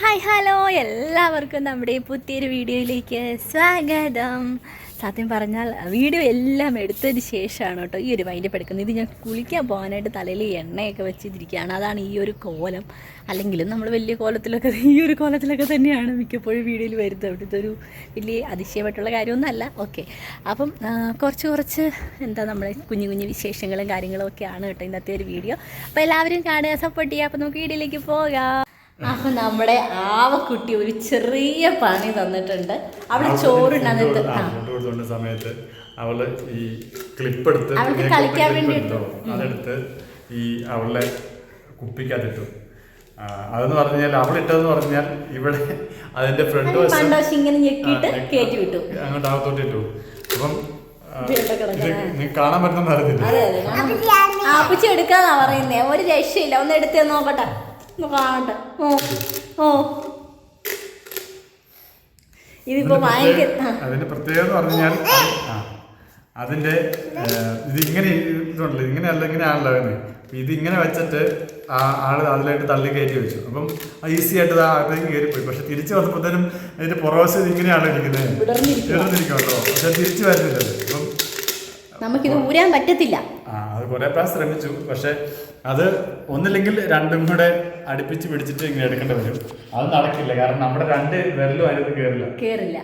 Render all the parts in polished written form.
Hi hello എല്ലാവർക്കും നമ്മുടെ പുതിയൊരു വീഡിയോയിലേക്ക് സ്വാഗതം. സത്യം പറഞ്ഞാൽ വീഡിയോ എല്ലാം എടുത്തതിന് ശേഷമാണ് കേട്ടോ ഈ ഒരു വൈൻഡപ്പ് എടുക്കുന്നത്. ഇത് ഞാൻ കുളിക്കാൻ പോകാനായിട്ട് തലയിൽ എണ്ണയൊക്കെ വെച്ചിരിക്കുകയാണ്. അതാണ് ഈ ഒരു കോലം. അല്ലെങ്കിലും നമ്മൾ വലിയ കോലത്തിലൊക്കെ ഈ ഒരു കോലത്തിലൊക്കെ തന്നെയാണ് മിക്കപ്പോഴും വീഡിയോയിൽ വരുന്നത്. അവിടുത്തെ ഒരു വലിയ അതിശയമായിട്ടുള്ള കാര്യമൊന്നുമല്ല. ഓക്കെ, അപ്പം കുറച്ച് എന്താ നമ്മുടെ കുഞ്ഞു കുഞ്ഞു വിശേഷങ്ങളും കാര്യങ്ങളും ഒക്കെയാണ് കേട്ടോ ഇന്നത്തെ ഒരു വീഡിയോ. അപ്പോൾ എല്ലാവരും കാണുക, സപ്പോർട്ട് ചെയ്യുക. അപ്പോൾ നമുക്ക് വീഡിയോയിലേക്ക് പോകാം. അപ്പൊ നമ്മുടെ ആവക്കുട്ടി ഒരു ചെറിയ പണി തന്നിട്ടുണ്ട്. അവള് ചോറുണ്ടാകുന്നത് സമയത്ത് അവള് ഈ ക്ലിപ്പ് എടുത്ത് അവൾക്ക് കളിക്കാൻ വേണ്ടി അതെടുത്ത് ഈ അവളുടെ കുപ്പിക്കകത്തിട്ടു. അതെന്ന് പറഞ്ഞാൽ അവളിട്ടതെന്ന് പറഞ്ഞാൽ ഇവിടെ അതിന്റെ ഫ്രണ്ട് വശം ഇങ്ങനെ ഞെക്കിയിട്ട് കയറ്റി വിട്ടു, അങ്ങോട്ട് അകത്തോട്ട് ഇട്ടു. അപ്പം കാണാൻ പറ്റുന്ന അറിയത്തില്ല. ആപ്പിച്ച് എടുക്കാന്നാ പറയുന്നേ. ഒരു രക്ഷയില്ല, ഒന്ന് എടുത്തേ നോക്കട്ടെ. ഇതിപ്പോ അതിന്റെ പ്രത്യേകത എന്ന് പറഞ്ഞാൽ അതിന്റെ ഇതിങ്ങനെ ഇതുണ്ടല്ലോ, ഇങ്ങനെയല്ല ഇങ്ങനെയാണല്ലോ ഇതിങ്ങനെ വെച്ചിട്ട് ആള് അതിലായിട്ട് തള്ളി കയറ്റി വെച്ചു. അപ്പം ഈസി ആയിട്ട് അകത്തേക്ക് കയറിപ്പോയി. പക്ഷെ തിരിച്ചു വന്നപ്പോഴത്തേനും അതിന്റെ പുറവശം ഇങ്ങനെയാണ് ഇരിക്കുന്നത്, ഇടന്നിരിക്കുമല്ലോ. പക്ഷെ തിരിച്ചു വരുന്നില്ലല്ലോ. അപ്പം നമുക്കിത് ഊരാൻ പറ്റത്തില്ല. അത് കുറെ പ്രാവശ്യം ശ്രമിച്ചു. പക്ഷെ അത് ഒന്നില്ലെങ്കിൽ രണ്ടും കൂടെ അടുപ്പിച്ച് പിടിച്ചിട്ട് ഇങ്ങനെ എടുക്കേണ്ടി വരും. അത് നടക്കില്ല, കാരണം നമ്മുടെ രണ്ട് വിരലും അതിനകത്ത് കേറില്ല.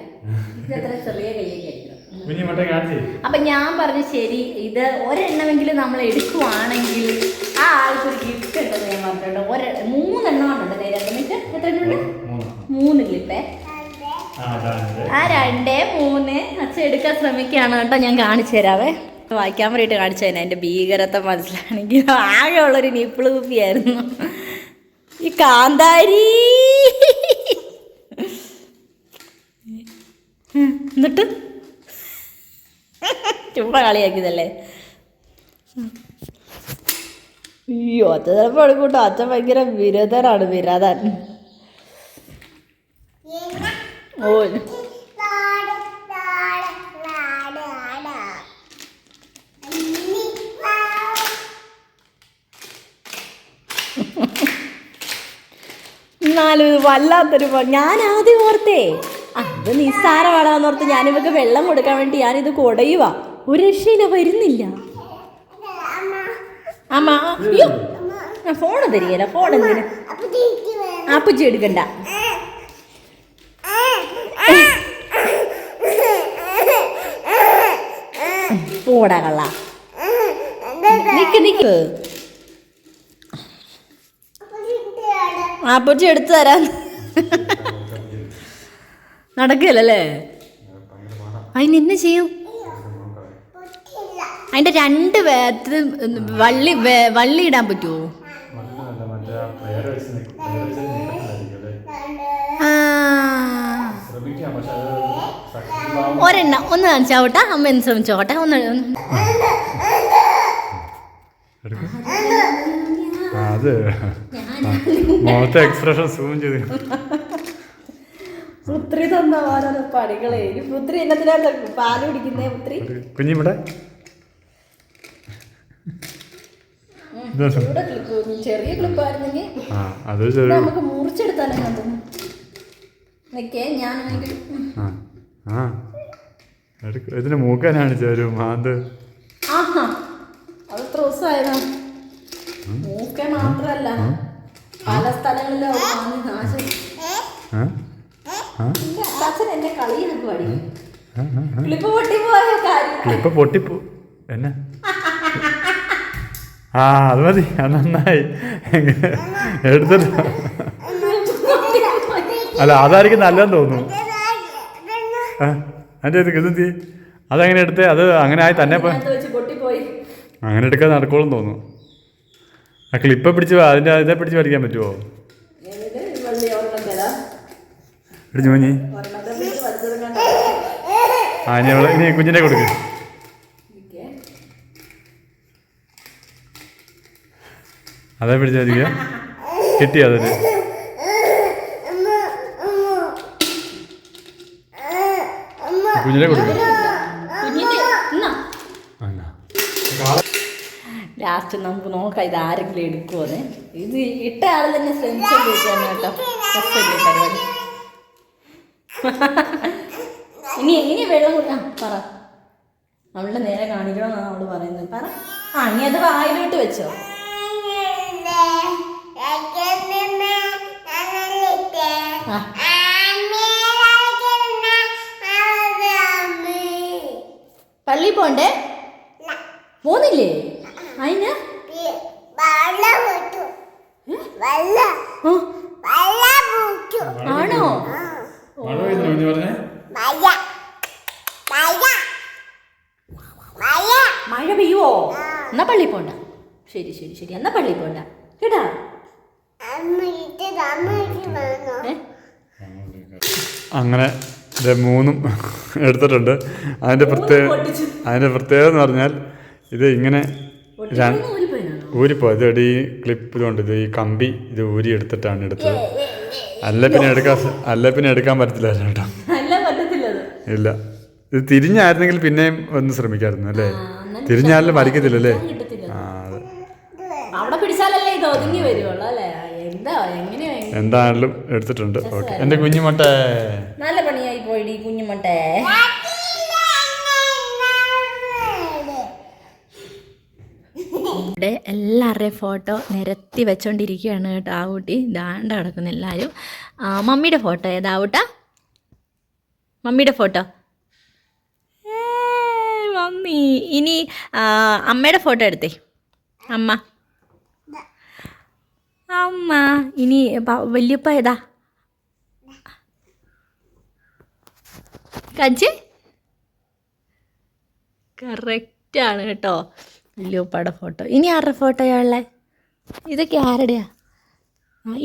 കുഞ്ഞിമട്ടെ കാണിച്ചേ. അപ്പൊ ഞാൻ പറഞ്ഞു ശരി, ഇത് ഒരെണ്ണമെങ്കിലും നമ്മൾ എടുക്കുവാണെങ്കിൽ ആ ആൾക്കൊരു ഗിഫ്റ്റ് ഉണ്ടെന്ന് ഞാൻ പറഞ്ഞിട്ടുണ്ട്. 3 എണ്ണം ഉണ്ടല്ലേ? 2 മിനിറ്റ് എത്ര ഉണ്ട്? 3 ക്ലിപ്പേ. ആ 2, 3 അച്ഛൻ എടുക്കാൻ ശ്രമിക്കുകയാണ് കേട്ടോ. ഞാൻ കാണിച്ചു തരാവേ. വായിക്കാൻ വേണ്ടിയിട്ട് കാണിച്ചു തന്നെ അതിൻ്റെ ഭീകരത മനസ്സിലാണെങ്കിൽ ആകെ ഉള്ളൊരു നിപ്പിള് കുപ്പിയായിരുന്നു ഈ കാന്താരി. എന്നിട്ട് ചുമ്മാ കളിയാക്കിയതല്ലേ. അയ്യോ, അച്ഛൻ ചിലപ്പോൾ എടുക്കൂട്ടോ. അച്ഛൻ ഭയങ്കര വിരതനാണ്, വിരതൻ. ഓ എന്നാലും ഇത് വല്ലാത്തൊരു ഞാൻ ആദ്യം ഓർത്തേ അത് നിസ്സാരമാണെന്ന് ഓർത്ത് ഞാനിവക്ക് വെള്ളം കൊടുക്കാൻ വേണ്ടി ഞാനിത് കൊടയുക. ഒരു രക്ഷയില്ല, വരുന്നില്ല. അമ്മ അയ്യോ, ഫോണ് തരികയില്ല. ഫോൺ എന്തിന് അപ്പച്ചി എടുക്കണ്ട. പോടാ കള്ള, നിക്ക് ആപ്പച്ചി എടുത്തു തരാൻ നടക്കുകയല്ലേ. അതിന് എന്നെ ചെയ്യും? അതിന്റെ 2 വള്ളി ഇടാൻ പറ്റുമോ? ഒരെണ്ണം ഒന്ന് കാണിച്ചാവട്ടെ. അമ്മ എന്ന് ശ്രമിച്ചോട്ടെ. ഒന്ന് അത് മുഖത്തെ എക്സ്പ്രഷൻ സൂം ചെയ്ത് പുത്രി തന്ന ഓരോരോ പണികളെ. പുത്രി എന്നതിനാ പാല് കുടിക്കുന്നേ? പുത്രി കുഞ്ഞിവിടെ ചെറിയ ക്ലിപ്പായിരുന്നെങ്കിൽ നമുക്ക് മുറിച്ചെടുത്താലും തോന്നുന്നു. ഞാൻ ഇതിന് മൂക്കാനാണ് ഒരു മാന്ത്. ആഹാ, അത് ത്രോസായതാ. മൂക്ക മാത്രല്ല, പല സ്ഥലങ്ങളിലും നാശം. അച്ഛൻ എന്നെ കളിയാക്കുവാടി. ക്ലിപ്പ് പൊട്ടിപ്പോയ കാര്യം. ക്ലിപ്പ് പൊട്ടിപ്പോ എന്നെ. അത് മതി, അത് നന്നായി എടുത്തിട്ട്. അല്ല, അതായിരിക്കും നല്ലതെന്ന് തോന്നുന്നു. അതിൻ്റെ ഇതെന്തി അതങ്ങനെ എടുത്തേ? അത് അങ്ങനെ ആയി തന്നെ അങ്ങനെ എടുക്കാൻ നടക്കോളും തോന്നുന്നു. ആ ക്ലിപ്പ് പിടിച്ച് അതിൻ്റെ ഇതെ പിടിച്ച് വലിക്കാൻ പറ്റുമോ? പിടിച്ചു കുഞ്ഞി. ഇനി കുഞ്ഞിനെ കൊടുക്ക്. അതേ പിടിച്ച് വലിക്കുക. കിട്ടിയോ? അതിന് കുഞ്ഞിനെ കൊടുക്കുക. ലാസ്റ്റ് നമുക്ക് നോക്കാം ഇത് ആരെങ്കിലും എടുക്കുമോന്ന്. ഇത് ഇട്ട ആൾ തന്നെ ശ്രമിച്ചോണ്ടിരിക്കുകയാണ് കേട്ടോ. രസമില്ലേ പരിപാടി? ഇനി വെള്ളം കൊടുക്കാം. പറ, അവളുടെ നേരെ കാണിക്കണമെന്നാണ് അവള് പറയുന്നത്. പറ. ഇനി അത് വായിലോട്ട് വെച്ചോ. പള്ളി പോണ്ടേ? പോന്നില്ലേ? അതിന് ആണോ? മഴ പെയ്യുവോ? എന്നാ പള്ളി പോണ്ട. ശരി ശരി ശരി, എന്നാ പള്ളി പോണ്ട കേട്ടാ. അങ്ങനെ ഇത് മൂന്നും എടുത്തിട്ടുണ്ട്. അതിൻ്റെ പ്രത്യേകത എന്ന് പറഞ്ഞാൽ ഇത് ഇങ്ങനെ ഊരിപ്പോ ഇത് ഈ ക്ലിപ്പ് ഇതുകൊണ്ട് ഇത് ഈ കമ്പി ഇത് ഊരി എടുത്തിട്ടാണ് എടുത്തത്. അല്ല പിന്നെ എടുക്കാൻ പറ്റത്തില്ലായിരുന്നു കേട്ടോ. ഇല്ല, ഇത് തിരിഞ്ഞായിരുന്നെങ്കിൽ പിന്നെയും ഒന്ന് ശ്രമിക്കായിരുന്നു അല്ലേ? തിരിഞ്ഞാലും മരിക്കത്തില്ലല്ലേ? എന്തായാലും എടുത്തിട്ടുണ്ട്. ഓക്കെ എന്റെ കുഞ്ഞുമോട്ടെ, നല്ല പണിയായി പോയി കുഞ്ഞുമോട്ടെ. ഇവിടെ എല്ലാവരുടെയും ഫോട്ടോ നിരത്തി വെച്ചോണ്ടിരിക്കുകയാണ് കേട്ടോ. ആ കുട്ടി ദാണ്ട കിടക്കുന്നു എല്ലാവരും. മമ്മിയുടെ ഫോട്ടോ ഏതാ ഊട്ടാ? മമ്മിയുടെ ഫോട്ടോ മമ്മി. ഇനി അമ്മയുടെ ഫോട്ടോ എടുത്തേ. അമ്മ ഇനി വല്യപ്പ ഏതാ? കജ്ജ് കറക്റ്റാണ് കേട്ടോ. വല്യപ്പയുടെ ഫോട്ടോ. ഇനി ആരുടെ ഫോട്ടോയാണുള്ളേ? ഇതൊക്കെ ആരുടെയാ?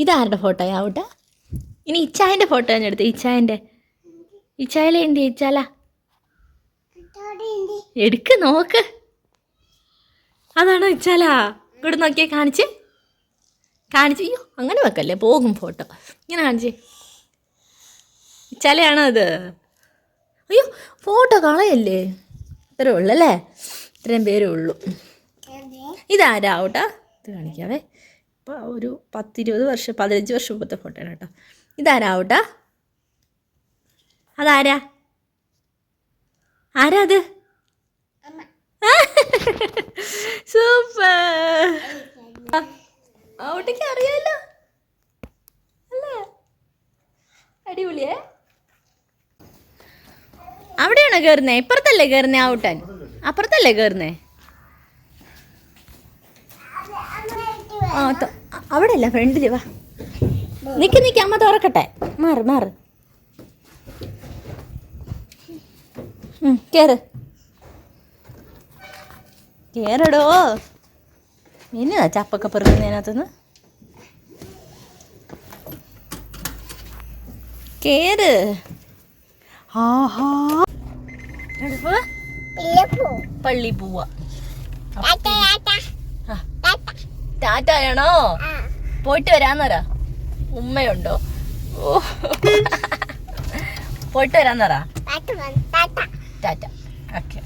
ഇതാരുടെ ഫോട്ടോയാ ഊട്ടാ? ഇനി ഇച്ചായൻ്റെ ഫോട്ടോ ഞാൻ എടുത്തേ. ഇച്ചായലെ ഉണ്ട്. ഇച്ചാല എടുക്ക്, നോക്ക്. അതാണോ ഇച്ചാല? ഇവിടെ നോക്കിയാൽ കാണിച്ച്. അയ്യോ അങ്ങനെ വെക്കല്ലേ, പോകും ഫോട്ടോ. ഇങ്ങനെ കാണിച്ച്. ഇച്ചാലയാണോ അത്? അയ്യോ ഫോട്ടോ കളയല്ലേ. ഇത്രേ ഉള്ളു അല്ലേ? ഇത്രയും പേരേ ഉള്ളൂ. ഇതാരാ ഊട്ടാ? ഇത് കാണിക്കാവേ. ഇപ്പോൾ ഒരു 10-20 വർഷം 15 വർഷം മുമ്പത്തെ ഫോട്ടോ ആണ് കേട്ടോ. ഇതാരാ ഊട്ടാ? അതാരാ? ആരാ അത്? സൂപ്പർ. ഔട്ടയ്ക്ക് അറിയാലോ അല്ലേ? അടിപൊളിയേ. അവിടെയാണോ കയറുന്നേ? ഇപ്പുറത്തല്ലേ കയറുന്നേ? ഔട്ടാൻ അപ്പുറത്തല്ലേ കയറുന്നേ? അവിടെ അല്ല, ഫ്രണ്ടില് വാ. നിക്ക് അമ്മ തുറക്കട്ടെ. മാറ് കേറടോ. എന്നതാ ചപ്പൊക്കെ പെറുക്കുന്നതിനകത്തുനിന്ന്? കേറ്. പള്ളി പോവാ. ടാറ്റയാണോ? പോയിട്ട് വരാന്നറാ. ഉമ്മയുണ്ടോ? പോയിട്ട് വരാന്നറാ. ടാറ്റ. ഓക്കെ.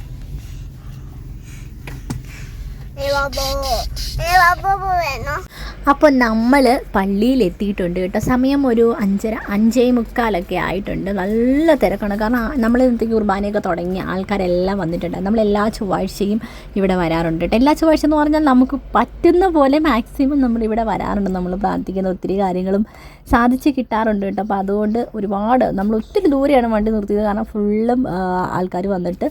അപ്പോൾ നമ്മൾ പള്ളിയിൽ എത്തിയിട്ടുണ്ട് കേട്ടോ. സമയം ഒരു 5:45 ആയിട്ടുണ്ട്. നല്ല തിരക്കാണ്. കാരണം നമ്മൾ ഇന്നത്തേക്ക് കുർബാനയൊക്കെ തുടങ്ങി ആൾക്കാരെല്ലാം വന്നിട്ടുണ്ട്. നമ്മൾ എല്ലാ ചൊവ്വാഴ്ചയും ഇവിടെ വരാറുണ്ട് കേട്ടോ. എല്ലാ ചൊവ്വാഴ്ച എന്ന് പറഞ്ഞാൽ നമുക്ക് പറ്റുന്ന പോലെ മാക്സിമം നമ്മളിവിടെ വരാറുണ്ട്. നമ്മൾ പ്രാർത്ഥിക്കുന്ന ഒത്തിരി കാര്യങ്ങളും സാധിച്ച് കിട്ടാറുണ്ട് കേട്ടോ. അപ്പോൾ അതുകൊണ്ട് ഒരുപാട് നമ്മൾ ഒത്തിരി ദൂരെയാണ് വണ്ടി നിർത്തിയത്. കാരണം ഫുള്ളും ആൾക്കാർ വന്നിട്ട്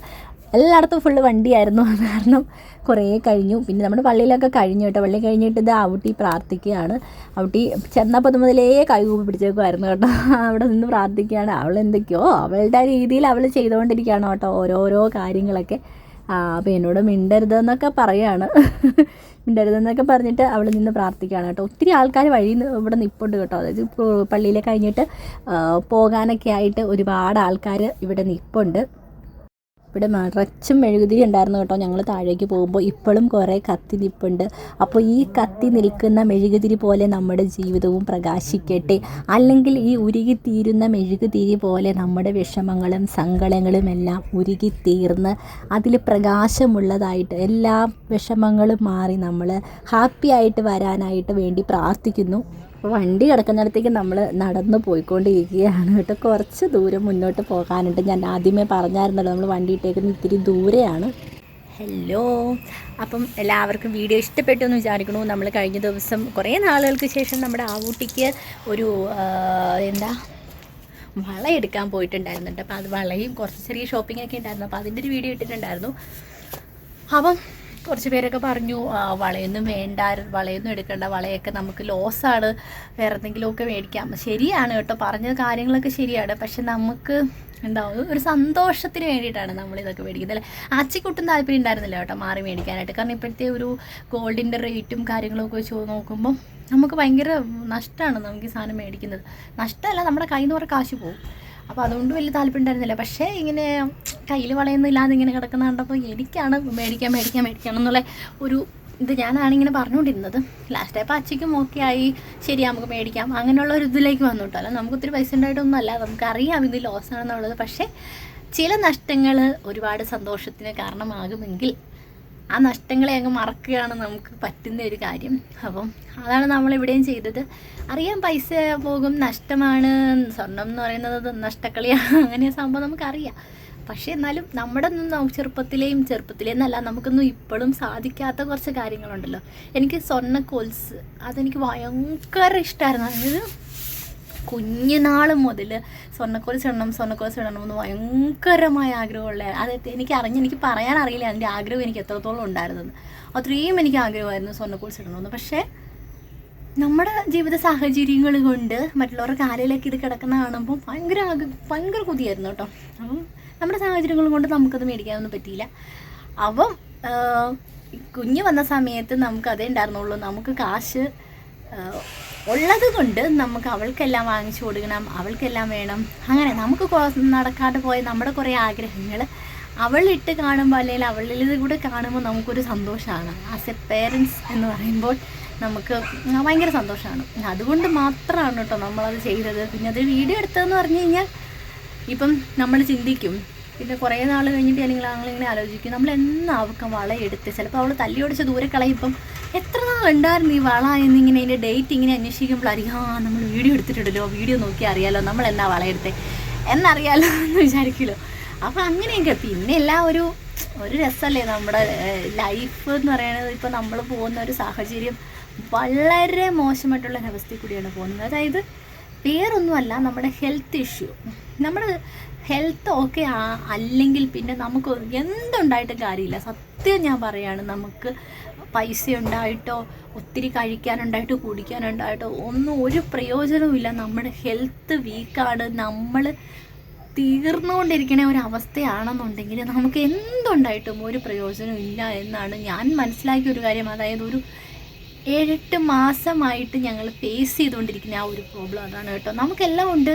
എല്ലായിടത്തും ഫുള്ള് വണ്ടിയായിരുന്നു. കാരണം കുറേ കഴിഞ്ഞു. പിന്നെ നമ്മുടെ പള്ളിയിലൊക്കെ കഴിഞ്ഞു കേട്ടോ. പള്ളി കഴിഞ്ഞിട്ട് ഇത് ഔട്ടി പ്രാർത്ഥിക്കുകയാണ്. ഔട്ടി ചെന്നപ്പോൾ മുതലേ കൈകൂപ്പി പിടിച്ചേക്കുമായിരുന്നു കേട്ടോ. അവിടെ നിന്ന് പ്രാർത്ഥിക്കുകയാണ്. അവളെന്തൊക്കെയോ അവളുടെ രീതിയിൽ അവൾ ചെയ്തുകൊണ്ടിരിക്കുകയാണ് കേട്ടോ ഓരോരോ കാര്യങ്ങളൊക്കെ. അപ്പോൾ എന്നോട് മിണ്ടരുതെന്നൊക്കെ പറയുകയാണ്. മിണ്ടരുതെന്നൊക്കെ പറഞ്ഞിട്ട് അവൾ നിന്ന് പ്രാർത്ഥിക്കുകയാണ് കേട്ടോ. ഒത്തിരി ആൾക്കാർ വഴി ഇവിടെ നിൽപ്പുണ്ട് കേട്ടോ. അതായത് പള്ളിയിൽ കഴിഞ്ഞിട്ട് പോകാനൊക്കെ ആയിട്ട് ഒരുപാട് ആൾക്കാർ ഇവിടെ നിൽപ്പുണ്ട്. ഇവിടെ നിറച്ചും മെഴുകുതിരി ഉണ്ടായിരുന്നു കേട്ടോ. ഞങ്ങൾ താഴേക്ക് പോകുമ്പോൾ ഇപ്പോഴും കുറേ കത്തി നിൽപ്പുണ്ട്. അപ്പോൾ ഈ കത്തി നിൽക്കുന്ന മെഴുകുതിരി പോലെ നമ്മുടെ ജീവിതവും പ്രകാശിക്കട്ടെ. അല്ലെങ്കിൽ ഈ ഉരുകിത്തീരുന്ന മെഴുകുതിരി പോലെ നമ്മുടെ വിഷമങ്ങളും സങ്കടങ്ങളും എല്ലാം ഉരുകിത്തീർന്ന് അതിൽ പ്രകാശമുള്ളതായിട്ട് എല്ലാ വിഷമങ്ങളും മാറി നമ്മൾ ഹാപ്പി ആയിട്ട് വരാനായിട്ട് വേണ്ടി പ്രാർത്ഥിക്കുന്നു. അപ്പോൾ വണ്ടി കിടക്കുന്നിടത്തേക്ക് നമ്മൾ നടന്ന് പോയിക്കൊണ്ടിരിക്കുകയാണ് കേട്ടോ. കുറച്ച് ദൂരം മുന്നോട്ട് പോകാനുണ്ട്. ഞാൻ ആദ്യമേ പറഞ്ഞായിരുന്നല്ലോ നമ്മൾ വണ്ടി ഇട്ടേക്കുന്ന ഇത്തിരി ദൂരെയാണ്. ഹലോ, അപ്പം എല്ലാവർക്കും വീഡിയോ ഇഷ്ടപ്പെട്ടു എന്ന് വിചാരിക്കണു. നമ്മൾ കഴിഞ്ഞ ദിവസം കുറേ നാളുകൾക്ക് ശേഷം നമ്മുടെ ആവൂട്ടിക്ക് ഒരു വള എടുക്കാൻ പോയിട്ടുണ്ടായിരുന്നുണ്ട്. അപ്പോൾ അത് വളയും കുറച്ച് ചെറിയ ഷോപ്പിങ്ങൊക്കെ ഉണ്ടായിരുന്നു. അപ്പോൾ അതിൻ്റെ ഒരു വീഡിയോ ഇട്ടിട്ടുണ്ടായിരുന്നു. അപ്പം കുറച്ച് പേരൊക്കെ പറഞ്ഞു വളയൊന്നും വേണ്ട, വളയൊന്നും എടുക്കണ്ട, വളയൊക്കെ നമുക്ക് ലോസാണ്, വേറെ എന്തെങ്കിലുമൊക്കെ മേടിക്കാം. ശരിയാണ് കേട്ടോ, പറഞ്ഞ കാര്യങ്ങളൊക്കെ ശരിയാണ്. പക്ഷെ നമുക്ക് ഒരു സന്തോഷത്തിന് വേണ്ടിയിട്ടാണ് നമ്മളിതൊക്കെ മേടിക്കുന്നത് അല്ലേ. ആച്ചിക്കുട്ടും താല്പര്യം ഉണ്ടായിരുന്നില്ല കേട്ടോ മാറി മേടിക്കാനായിട്ട്. കാരണം ഇപ്പോഴത്തെ ഒരു ഗോൾഡിൻ്റെ റേറ്റും കാര്യങ്ങളൊക്കെ വെച്ച് നോക്കുമ്പം നമുക്ക് ഭയങ്കര നഷ്ടമാണ് നമുക്ക് ഈ സാധനം മേടിക്കുന്നത്. നഷ്ടമല്ല, നമ്മുടെ കയ്യിൽ നിന്ന് കുറേ കാശ് പോകും. അപ്പോൾ അതുകൊണ്ട് വലിയ താല്പര്യം ഉണ്ടായിരുന്നില്ല. പക്ഷേ ഇങ്ങനെ കയ്യിൽ വളയൊന്നും ഇല്ലാതെ ഇങ്ങനെ കിടക്കുന്ന കണ്ടപ്പോൾ എനിക്കാണ് മേടിക്കണം എന്നുള്ള ഒരു ഇത് ഞാനാണിങ്ങനെ പറഞ്ഞുകൊണ്ടിരുന്നത്. ലാസ്റ്റായപ്പോൾ അച്ഛയ്ക്കും ഓക്കെ ആയി, ശരി നമുക്ക് മേടിക്കാം അങ്ങനെയുള്ള ഒരു ഇതിലേക്ക് വന്നു കേട്ടോ. അല്ല നമുക്ക് ഒത്തിരി പൈസ ഉണ്ടായിട്ടൊന്നുമല്ല, നമുക്കറിയാം ഇത് ലോസ് ആണെന്നുള്ളത്. പക്ഷേ ചില നഷ്ടങ്ങൾ ഒരുപാട് സന്തോഷത്തിന് കാരണമാകുമെങ്കിൽ ആ നഷ്ടങ്ങളെ അങ്ങ് മറക്കുകയാണ് നമുക്ക് പറ്റുന്ന ഒരു കാര്യം. അപ്പം അതാണ് നമ്മളിവിടെയും ചെയ്തത്. അറിയാം പൈസ പോകും, നഷ്ടമാണ്, സ്വർണം എന്ന് പറയുന്നത് നഷ്ടക്കളിയാണ്, അങ്ങനെ സംഭവം നമുക്കറിയാം. പക്ഷേ എന്നാലും നമ്മുടെ ചെറുപ്പത്തിലേന്നല്ല നമുക്കൊന്നും ഇപ്പോഴും സാധിക്കാത്ത കുറച്ച് കാര്യങ്ങളുണ്ടല്ലോ. എനിക്ക് സ്വർണ്ണക്കൊലുസ് അതെനിക്ക് ഭയങ്കര ഇഷ്ടമായിരുന്നു. അതായത് കുഞ്ഞുനാൾ മുതൽ സ്വർണ്ണക്കൊലുസ് ഇടണം എന്ന് ഭയങ്കരമായ ആഗ്രഹമുള്ള എനിക്ക് പറയാൻ അറിയില്ല അതിൻ്റെ ആഗ്രഹം എനിക്ക് എത്രത്തോളം ഉണ്ടായിരുന്നത്. അത്രയും എനിക്ക് ആഗ്രഹമായിരുന്നു സ്വർണ്ണക്കൊലുസ് ഇടണമെന്ന്. പക്ഷേ നമ്മുടെ ജീവിത സാഹചര്യങ്ങൾ കൊണ്ട് മറ്റുള്ളവരുടെ കാലയിലേക്ക് ഇത് കിടക്കുന്ന കാണുമ്പോൾ ഭയങ്കര കൊതിയായിരുന്നു കേട്ടോ. അപ്പം നമ്മുടെ സാഹചര്യങ്ങൾ കൊണ്ട് നമുക്കത് മേടിക്കാനൊന്നും പറ്റിയില്ല. അപ്പം കുഞ്ഞ് വന്ന സമയത്ത് നമുക്കതേ ഉണ്ടായിരുന്നുള്ളൂ. നമുക്ക് കാശ് ഉള്ളത് കൊണ്ട് നമുക്ക് അവൾക്കെല്ലാം വാങ്ങിച്ചു കൊടുക്കണം, അവൾക്കെല്ലാം വേണം. അങ്ങനെ നമുക്ക് നടക്കാതെ പോയ നമ്മുടെ കുറേ ആഗ്രഹങ്ങൾ അവളിട്ട് കാണുമ്പോൾ അല്ലെങ്കിൽ അവളിൽ കൂടെ കാണുമ്പോൾ നമുക്കൊരു സന്തോഷമാണ്. ആസ് എ പേരൻസ് എന്ന് പറയുമ്പോൾ നമുക്ക് ഭയങ്കര സന്തോഷമാണ്. അതുകൊണ്ട് മാത്രമാണ് കേട്ടോ നമ്മളത് ചെയ്തത്. പിന്നെ അത് വീഡിയോ എടുത്തതെന്ന് പറഞ്ഞു കഴിഞ്ഞാൽ ഇപ്പം നമ്മൾ ചിന്തിക്കും, പിന്നെ കുറേ നാൾ കഴിഞ്ഞിട്ട് അല്ലെങ്കിൽ ഞങ്ങളിങ്ങനെ ആലോചിക്കും നമ്മൾ എന്നാ അവൾക്ക് വള എടുത്ത്, ചിലപ്പോൾ അവൾ തല്ലി ഓടിച്ച് ദൂരെ കളയും. ഇപ്പം എത്ര നാളുണ്ടായിരുന്നു ഈ വള എന്നിങ്ങനെ അതിൻ്റെ ഡേറ്റ് ഇങ്ങനെ അന്വേഷിക്കുമ്പോഴായിരിക്കും നമ്മൾ വീഡിയോ എടുത്തിട്ടുണ്ടല്ലോ, വീഡിയോ നോക്കി അറിയാലോ നമ്മൾ എന്നാ വള എടുത്തേ എന്നറിയാലോ എന്ന് വിചാരിക്കുമല്ലോ. അപ്പോൾ അങ്ങനെയൊക്കെ പിന്നെ എല്ലാം ഒരു രസമല്ലേ നമ്മുടെ ലൈഫ് എന്ന് പറയുന്നത്. ഇപ്പോൾ നമ്മൾ പോകുന്ന ഒരു സാഹചര്യം വളരെ മോശമായിട്ടുള്ള ഒരവസ്ഥയിൽ കൂടിയാണ് പോകുന്നത്. അതായത് വേറൊന്നുമല്ല, നമ്മുടെ ഹെൽത്ത് ഇഷ്യൂ. നമ്മുടെ ഹെൽത്ത് ഓക്കെ അല്ലെങ്കിൽ പിന്നെ നമുക്ക് എന്തുണ്ടായിട്ടും കാര്യമില്ല. സത്യം ഞാൻ പറയുകയാണ്, നമുക്ക് പൈസ ഉണ്ടായിട്ടോ ഒത്തിരി കഴിക്കാനുണ്ടായിട്ടോ കുടിക്കാനുണ്ടായിട്ടോ ഒന്നും ഒരു പ്രയോജനവുമില്ല. നമ്മുടെ ഹെൽത്ത് വീക്കാണ്, നമ്മൾ തീർന്നുകൊണ്ടിരിക്കണ ഒരവസ്ഥയാണെന്നുണ്ടെങ്കിൽ നമുക്ക് എന്തുണ്ടായിട്ടും ഒരു പ്രയോജനവും ഇല്ല എന്നാണ് ഞാൻ മനസ്സിലാക്കിയ ഒരു കാര്യം. അതായത് ഒരു 7-8 മാസമായിട്ട് ഞങ്ങൾ ഫേസ് ചെയ്തുകൊണ്ടിരിക്കുന്ന ആ ഒരു പ്രോബ്ലം അതാണ് കേട്ടോ. നമുക്കെല്ലാം ഉണ്ട്,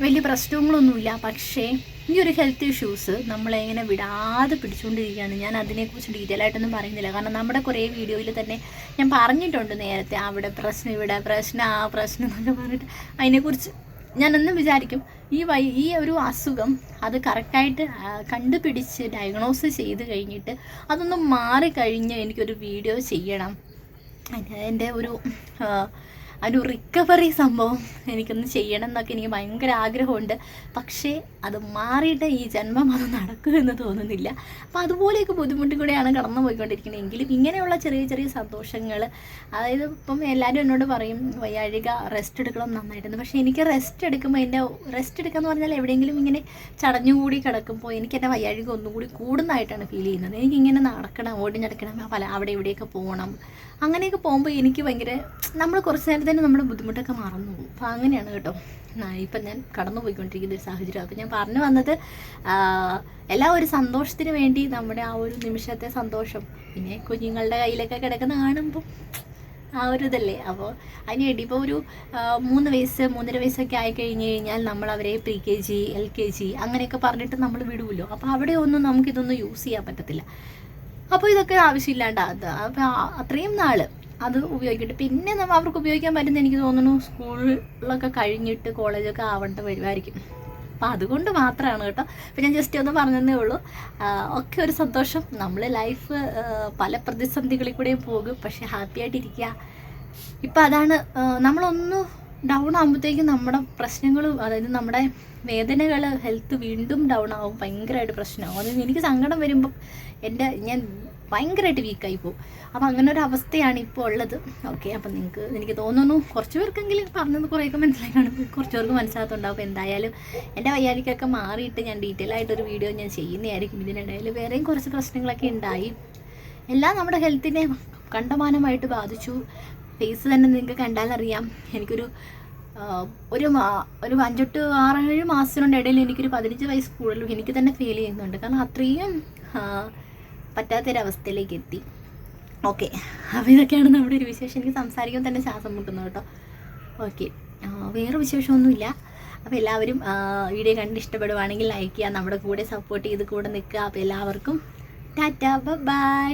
വലിയ പ്രശ്നങ്ങളൊന്നുമില്ല. പക്ഷേ ഈ ഒരു ഹെൽത്ത് ഇഷ്യൂസ് നമ്മളെ ഇങ്ങനെ വിടാതെ പിടിച്ചുകൊണ്ടിരിക്കുകയാണ്. ഞാൻ അതിനെക്കുറിച്ച് ഡീറ്റെയിൽ ആയിട്ടൊന്നും പറയുന്നില്ല, കാരണം നമ്മുടെ കുറേ വീഡിയോയിൽ തന്നെ ഞാൻ പറഞ്ഞിട്ടുണ്ട് നേരത്തെ. അവിടെ പ്രശ്നം, ഇവിടെ പ്രശ്നം, ആ പ്രശ്നം എന്നൊക്കെ പറഞ്ഞിട്ട് അതിനെക്കുറിച്ച് ഞാനൊന്നും വിചാരിക്കും ഈ ഒരു അസുഖം അത് കറക്റ്റായിട്ട് കണ്ടുപിടിച്ച് ഡയഗ്നോസ് ചെയ്ത് കഴിഞ്ഞിട്ട് അതൊന്നും മാറിക്കഴിഞ്ഞ് എനിക്കൊരു വീഡിയോ ചെയ്യണം. എൻ്റെ ഒരു റിക്കവറി സംഭവം എനിക്കൊന്ന് ചെയ്യണം എന്നൊക്കെ എനിക്ക് ഭയങ്കര ആഗ്രഹമുണ്ട്. പക്ഷേ അത് മാറിയിട്ട് ഈ ജന്മം അത് നടക്കുമെന്ന് തോന്നുന്നില്ല. അപ്പോൾ അതുപോലെയൊക്കെ ബുദ്ധിമുട്ടും കൂടെയാണ് കടന്നു പോയിക്കൊണ്ടിരിക്കുന്നത്. എങ്കിലും ഇങ്ങനെയുള്ള ചെറിയ ചെറിയ സന്തോഷങ്ങൾ, അതായത് ഇപ്പം എല്ലാവരും എന്നോട് പറയും വയ്യാഴിക റെസ്റ്റ് എടുക്കണം നന്നായിട്ടുണ്ട്. പക്ഷേ എനിക്ക് റെസ്റ്റ് എടുക്കുമ്പോൾ എൻ്റെ റെസ്റ്റ് എടുക്കുക എന്ന് പറഞ്ഞാൽ എവിടെയെങ്കിലും ഇങ്ങനെ ചടഞ്ഞുകൂടി കിടക്കുമ്പോൾ എനിക്ക് എൻ്റെ വയ്യാഴിക ഒന്നുകൂടി കൂടുന്നതായിട്ടാണ് ഫീൽ ചെയ്യുന്നത്. എനിക്കിങ്ങനെ നടക്കണം, ഓടി നടക്കണം, അവിടെ ഇവിടെയൊക്കെ പോകണം. അങ്ങനെയൊക്കെ പോകുമ്പോൾ എനിക്ക് ഭയങ്കര നമ്മൾ കുറച്ച് നേരം തന്നെ നമ്മുടെ ബുദ്ധിമുട്ടൊക്കെ മറന്നു പോകും. അപ്പോൾ അങ്ങനെയാണ് കേട്ടോ ഇപ്പം ഞാൻ കടന്നു പോയിക്കൊണ്ടിരിക്കുന്ന ഒരു സാഹചര്യം. അപ്പോൾ ഞാൻ പറഞ്ഞു വന്നത് എല്ലാ ഒരു സന്തോഷത്തിന് വേണ്ടി നമ്മുടെ ആ ഒരു നിമിഷത്തെ സന്തോഷം, പിന്നെ കുഞ്ഞുങ്ങളുടെ കയ്യിലൊക്കെ കിടക്കുന്ന കാണുമ്പോൾ ആ ഒരു ഇതല്ലേ. അപ്പോൾ അതിന് വേണ്ടി ഇപ്പോൾ ഒരു 3 വയസ്സ് 3.5 വയസ്സൊക്കെ ആയി കഴിഞ്ഞ് കഴിഞ്ഞാൽ നമ്മൾ അവരെ pre-KG LKG അങ്ങനെയൊക്കെ പറഞ്ഞിട്ട് നമ്മൾ വിടുമല്ലോ. അപ്പോൾ അവിടെ ഒന്നും നമുക്കിതൊന്നും യൂസ് ചെയ്യാൻ പറ്റത്തില്ല. അപ്പോൾ ഇതൊക്കെ ആവശ്യമില്ലാണ്ട് അപ്പോൾ അത്രയും നാൾ അത് ഉപയോഗിക്കട്ടെ. പിന്നെ അവർക്ക് ഉപയോഗിക്കാൻ പറ്റുന്ന എനിക്ക് തോന്നുന്നു സ്കൂളിലൊക്കെ കഴിഞ്ഞിട്ട് കോളേജൊക്കെ ആവേണ്ട വരുമായിരിക്കും. അപ്പോൾ അതുകൊണ്ട് മാത്രമാണ് കേട്ടോ. അപ്പോൾ ഞാൻ ജസ്റ്റ് ഒന്ന് പറഞ്ഞതേ ഉള്ളൂ. ഒക്കെ ഒരു സന്തോഷം. നമ്മൾ ലൈഫ് പല പ്രതിസന്ധികളിൽ കൂടെയും പോകും, പക്ഷെ ഹാപ്പി ആയിട്ടിരിക്കുക. ഇപ്പം അതാണ് നമ്മളൊന്ന് ഡൗൺ ആകുമ്പോഴത്തേക്കും നമ്മുടെ പ്രശ്നങ്ങളും അതായത് നമ്മുടെ വേദനകൾ ഹെൽത്ത് വീണ്ടും ഡൗൺ ആവും, ഭയങ്കരമായിട്ട് പ്രശ്നമാവും. അത് എനിക്ക് സങ്കടം വരുമ്പം ഞാൻ ഭയങ്കരമായിട്ട് വീക്കായി പോകും. അപ്പോൾ അങ്ങനെ ഒരു അവസ്ഥയാണ് ഇപ്പോൾ ഉള്ളത്. ഓക്കെ, അപ്പം എനിക്ക് തോന്നുന്നു കുറച്ച് പേർക്കെങ്കിലും പറഞ്ഞത് കുറേയൊക്കെ മനസ്സിലാക്കാണ്, കുറച്ച് പേർക്ക് മനസ്സിലാകത്തുണ്ടാവും. അപ്പോൾ എന്തായാലും എൻ്റെ വയ്യാതിക്കൊക്കെ മാറിയിട്ട് ഞാൻ ഡീറ്റെയിൽ ആയിട്ടൊരു വീഡിയോ ഞാൻ ചെയ്യുന്നതായിരിക്കും. ഇതിനിടയിൽ വേറെയും കുറച്ച് പ്രശ്നങ്ങളൊക്കെ ഉണ്ടായി. എല്ലാം നമ്മുടെ ഹെൽത്തിനെ കണ്ടമാനമായിട്ട് ബാധിച്ചു. ഫേസ് തന്നെ നിങ്ങൾക്ക് കണ്ടാലറിയാം. എനിക്കൊരു ഒരു 5 to 6 മാസത്തിനുണ്ട് ഇടയിൽ എനിക്കൊരു 15 വയസ്സ് കൂടുതലും എനിക്ക് തന്നെ ഫീൽ ചെയ്യുന്നുണ്ട്. കാരണം അത്രയും പറ്റാത്തൊരവസ്ഥയിലേക്ക് എത്തി. ഓക്കെ, അപ്പോൾ ഇതൊക്കെയാണ് നമ്മുടെ ഒരു വിശേഷം. എനിക്ക് സംസാരിക്കുമ്പോൾ തന്നെ ശ്വാസം മുട്ടുന്നു കേട്ടോ. ഓക്കെ, വേറെ വിശേഷമൊന്നുമില്ല. അപ്പോൾ എല്ലാവരും വീഡിയോ കണ്ട് ഇഷ്ടപ്പെടുവാണെങ്കിൽ ലൈക്ക് ചെയ്യുക, നമ്മുടെ കൂടെ സപ്പോർട്ട് ചെയ്ത് കൂടെ നിൽക്കുക. അപ്പോൾ എല്ലാവർക്കും ടാറ്റ, ബൈ.